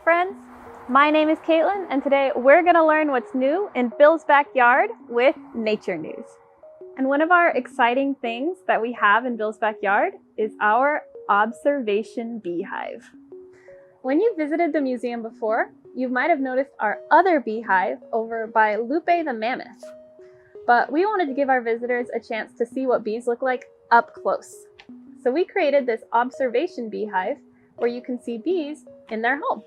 friends. My name is Caitlin, and today we're going to learn what's new in Bill's backyard with Nature News. And one of our exciting things that we have in Bill's backyard is our observation beehive. When you visited the museum before, you might have noticed our other beehive over by Lupe the mammoth. But we wanted to give our visitors a chance to see what bees look like up close. So we created this observation beehive where you can see bees in their home.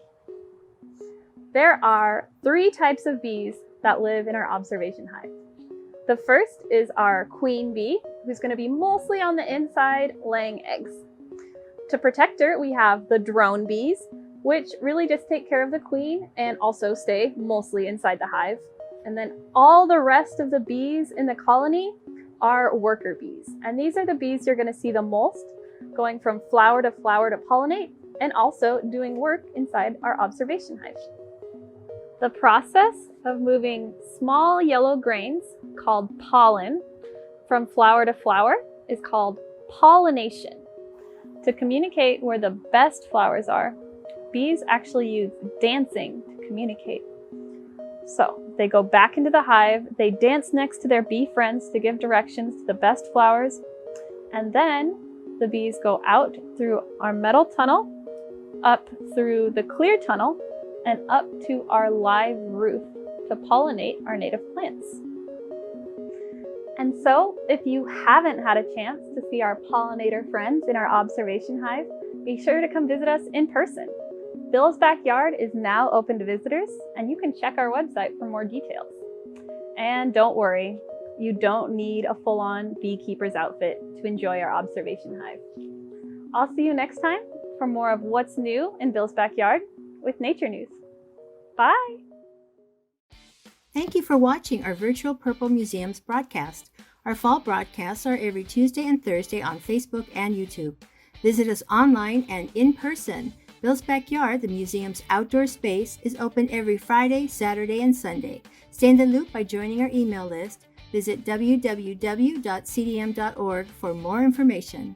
There are 3 types of bees that live in our observation hive. The first is our queen bee, who's going to be mostly on the inside laying eggs. To protect her, we have the drone bees, which really just take care of the queen and also stay mostly inside the hive. And then all the rest of the bees in the colony are worker bees. And these are the bees you're going to see the most, going from flower to pollinate and also doing work inside our observation hive. The process of moving small yellow grains, called pollen, from flower to flower is called pollination. To communicate where the best flowers are, bees actually use dancing to communicate. So they go back into the hive, they dance next to their bee friends to give directions to the best flowers, and then the bees go out through our metal tunnel, up through the clear tunnel, and up to our live roof to pollinate our native plants. And so, if you haven't had a chance to see our pollinator friends in our observation hive, be sure to come visit us in person. Bill's Backyard is now open to visitors, and you can check our website for more details. And don't worry, you don't need a full-on beekeeper's outfit to enjoy our observation hive. I'll see you next time for more of what's new in Bill's Backyard with Nature News. Bye! Thank you for watching our Virtual Purple Museums broadcast. Our fall broadcasts are every Tuesday and Thursday on Facebook and YouTube. Visit us online and in person. Bill's Backyard, the museum's outdoor space, is open every Friday, Saturday, and Sunday. Stay in the loop by joining our email list. Visit www.cdm.org for more information.